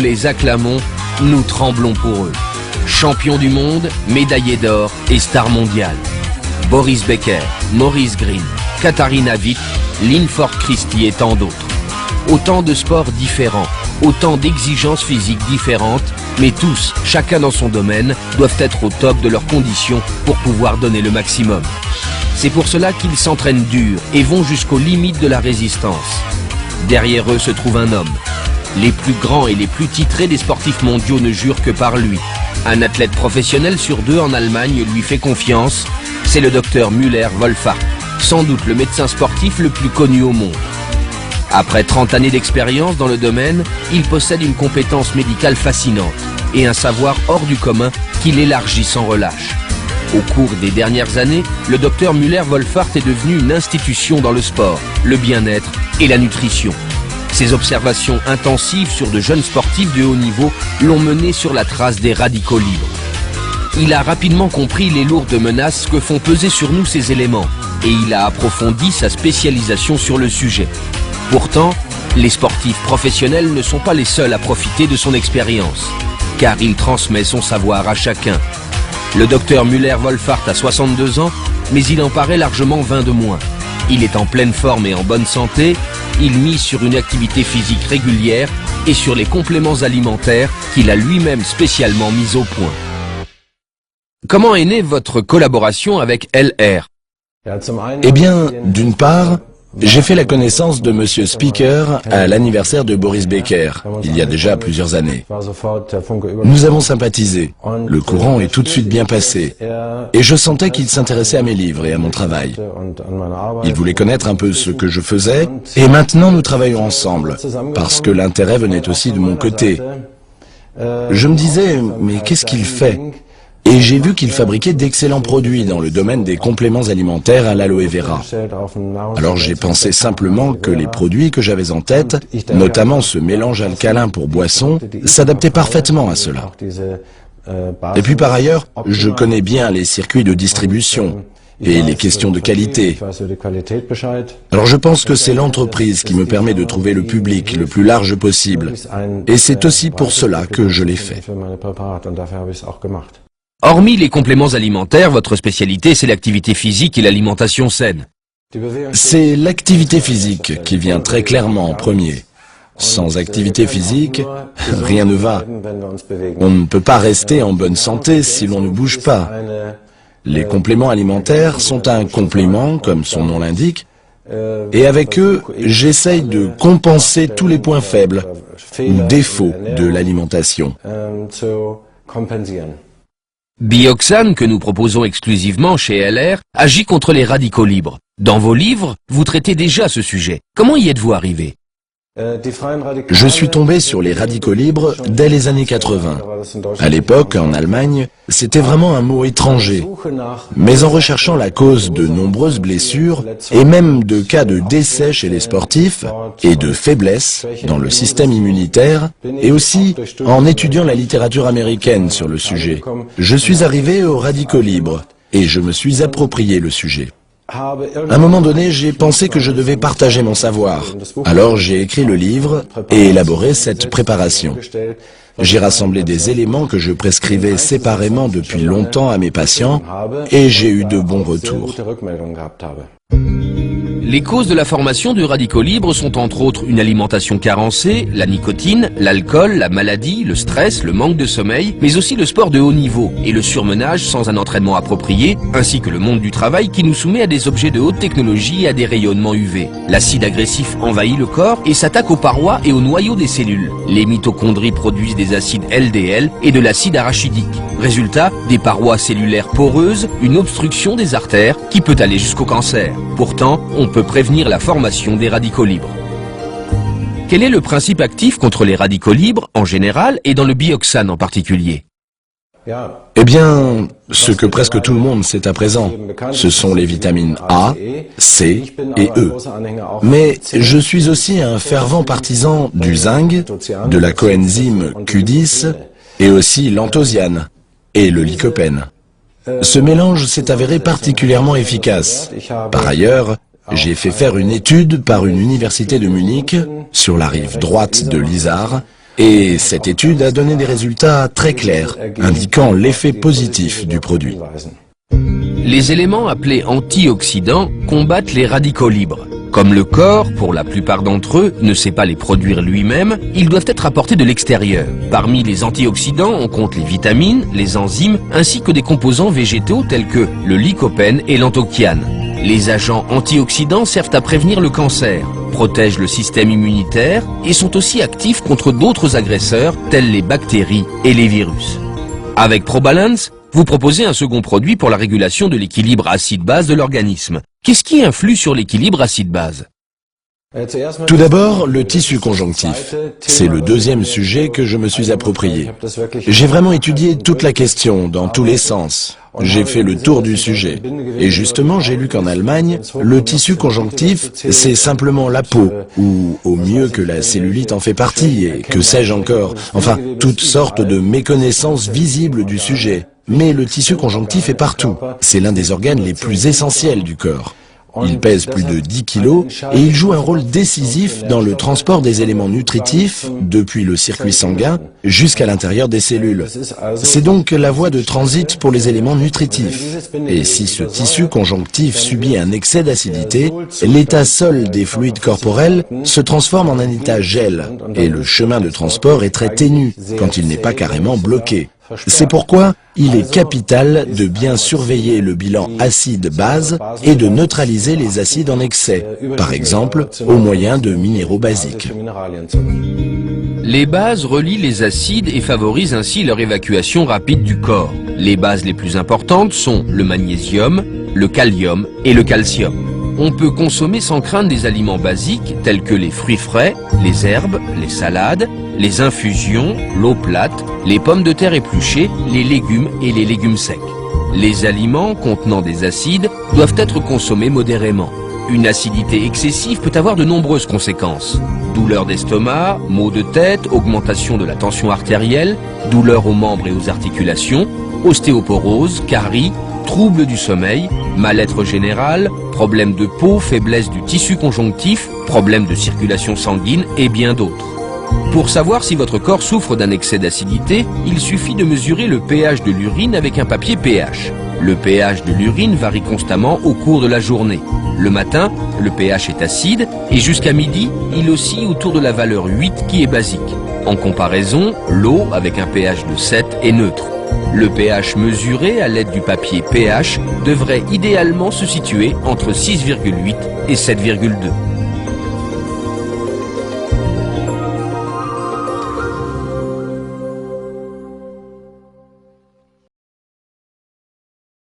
les acclamons, nous tremblons pour eux. Champion du monde, médaillé d'or et star mondial. Boris Becker, Maurice Greene, Katharina Witt, Linford Christie et tant d'autres. Autant de sports différents, autant d'exigences physiques différentes, mais tous, chacun dans son domaine, doivent être au top de leurs conditions pour pouvoir donner le maximum. C'est pour cela qu'ils s'entraînent dur et vont jusqu'aux limites de la résistance. Derrière eux se trouve un homme. Les plus grands et les plus titrés des sportifs mondiaux ne jurent que par lui. Un athlète professionnel sur 2 en Allemagne lui fait confiance. C'est le docteur Müller-Wohlfahrt, sans doute le médecin sportif le plus connu au monde. Après 30 années d'expérience dans le domaine, il possède une compétence médicale fascinante et un savoir hors du commun qu'il élargit sans relâche. Au cours des dernières années, le docteur Müller-Wohlfahrt est devenu une institution dans le sport, le bien-être et la nutrition. Ses observations intensives sur de jeunes sportifs de haut niveau l'ont mené sur la trace des radicaux libres. Il a rapidement compris les lourdes menaces que font peser sur nous ces éléments et il a approfondi sa spécialisation sur le sujet. Pourtant, les sportifs professionnels ne sont pas les seuls à profiter de son expérience, car il transmet son savoir à chacun. Le docteur Müller-Wohlfahrt a 62 ans, mais il en paraît largement 20 de moins. Il est en pleine forme et en bonne santé, il mise sur une activité physique régulière et sur les compléments alimentaires qu'il a lui-même spécialement mis au point. Comment est née votre collaboration avec LR? Eh bien, d'une part, j'ai fait la connaissance de Monsieur Speaker à l'anniversaire de Boris Becker, il y a déjà plusieurs années. Nous avons sympathisé, le courant est tout de suite bien passé, et je sentais qu'il s'intéressait à mes livres et à mon travail. Il voulait connaître un peu ce que je faisais, et maintenant nous travaillons ensemble, parce que l'intérêt venait aussi de mon côté. Je me disais, mais qu'est-ce qu'il fait ? Et j'ai vu qu'il fabriquait d'excellents produits dans le domaine des compléments alimentaires à l'aloe vera. Alors j'ai pensé simplement que les produits que j'avais en tête, notamment ce mélange alcalin pour boissons, s'adaptaient parfaitement à cela. Et puis par ailleurs, je connais bien les circuits de distribution et les questions de qualité. Alors je pense que c'est l'entreprise qui me permet de trouver le public le plus large possible. Et c'est aussi pour cela que je l'ai fait. Hormis les compléments alimentaires, votre spécialité c'est l'activité physique et l'alimentation saine. C'est l'activité physique qui vient très clairement en premier. Sans activité physique, rien ne va. On ne peut pas rester en bonne santé si l'on ne bouge pas. Les compléments alimentaires sont un complément, comme son nom l'indique, et avec eux, j'essaye de compenser tous les points faibles ou défauts de l'alimentation. Bioxane, que nous proposons exclusivement chez LR, agit contre les radicaux libres. Dans vos livres, vous traitez déjà ce sujet. Comment y êtes-vous arrivé? Je suis tombé sur les radicaux libres dès les années 80. À l'époque, en Allemagne, c'était vraiment un mot étranger. Mais en recherchant la cause de nombreuses blessures, et même de cas de décès chez les sportifs, et de faiblesse dans le système immunitaire, et aussi en étudiant la littérature américaine sur le sujet, je suis arrivé aux radicaux libres, et je me suis approprié le sujet. À un moment donné, j'ai pensé que je devais partager mon savoir. Alors j'ai écrit le livre et élaboré cette préparation. J'ai rassemblé des éléments que je prescrivais séparément depuis longtemps à mes patients et j'ai eu de bons retours. Les causes de la formation de radicaux libres sont entre autres une alimentation carencée, la nicotine, l'alcool, la maladie, le stress, le manque de sommeil, mais aussi le sport de haut niveau et le surmenage sans un entraînement approprié, ainsi que le monde du travail qui nous soumet à des objets de haute technologie et à des rayonnements UV. L'acide agressif envahit le corps et s'attaque aux parois et aux noyaux des cellules. Les mitochondries produisent des acides LDL et de l'acide arachidique. Résultat, des parois cellulaires poreuses, une obstruction des artères qui peut aller jusqu'au cancer. Pourtant, on peut prévenir la formation des radicaux libres. Quel est le principe actif contre les radicaux libres en général et dans le bioxane en particulier? Eh bien, ce que presque tout le monde sait à présent, ce sont les vitamines A, C et E. Mais je suis aussi un fervent partisan du zinc, de la coenzyme Q10 et aussi l'anthosiane et le lycopène. Ce mélange s'est avéré particulièrement efficace. Par ailleurs, j'ai fait faire une étude par une université de Munich, sur la rive droite de l'Isar, Et cette étude a donné des résultats très clairs, indiquant l'effet positif du produit. Les éléments appelés antioxydants combattent les radicaux libres. Comme le corps, pour la plupart d'entre eux, ne sait pas les produire lui-même, ils doivent être apportés de l'extérieur. Parmi les antioxydants, on compte les vitamines, les enzymes, ainsi que des composants végétaux tels que le lycopène et l'anthocyane. Les agents antioxydants servent à prévenir le cancer, protègent le système immunitaire et sont aussi actifs contre d'autres agresseurs tels les bactéries et les virus. Avec ProBalance, vous proposez un second produit pour la régulation de l'équilibre acide-base de l'organisme. Qu'est-ce qui influe sur l'équilibre acide-base? Tout d'abord, le tissu conjonctif. C'est le deuxième sujet que je me suis approprié. J'ai vraiment étudié toute la question, dans tous les sens. J'ai fait le tour du sujet. Et justement, j'ai lu qu'en Allemagne, le tissu conjonctif, c'est simplement la peau, ou au mieux que la cellulite en fait partie, et que sais-je encore. Enfin, toutes sortes de méconnaissances visibles du sujet. Mais le tissu conjonctif est partout. C'est l'un des organes les plus essentiels du corps. Il pèse plus de 10 kilos et il joue un rôle décisif dans le transport des éléments nutritifs depuis le circuit sanguin jusqu'à l'intérieur des cellules. C'est donc la voie de transit pour les éléments nutritifs. Et si ce tissu conjonctif subit un excès d'acidité, l'état sol des fluides corporels se transforme en un état gel et le chemin de transport est très ténu quand il n'est pas carrément bloqué. C'est pourquoi il est capital de bien surveiller le bilan acide-base et de neutraliser les acides en excès, par exemple au moyen de minéraux basiques. Les bases relient les acides et favorisent ainsi leur évacuation rapide du corps. Les bases les plus importantes sont le magnésium, le kalium et le calcium. On peut consommer sans crainte des aliments basiques tels que les fruits frais, les herbes, les salades, les infusions, l'eau plate, les pommes de terre épluchées, les légumes et les légumes secs. Les aliments contenant des acides doivent être consommés modérément. Une acidité excessive peut avoir de nombreuses conséquences. Douleurs d'estomac, maux de tête, augmentation de la tension artérielle, douleurs aux membres et aux articulations, ostéoporose, caries, troubles du sommeil, mal-être général, problèmes de peau, faiblesse du tissu conjonctif, problèmes de circulation sanguine et bien d'autres. Pour savoir si votre corps souffre d'un excès d'acidité, il suffit de mesurer le pH de l'urine avec un papier pH. Le pH de l'urine varie constamment au cours de la journée. Le matin, le pH est acide et jusqu'à midi, il oscille autour de la valeur 8 qui est basique. En comparaison, l'eau avec un pH de 7 est neutre. Le pH mesuré à l'aide du papier pH devrait idéalement se situer entre 6,8 et 7,2.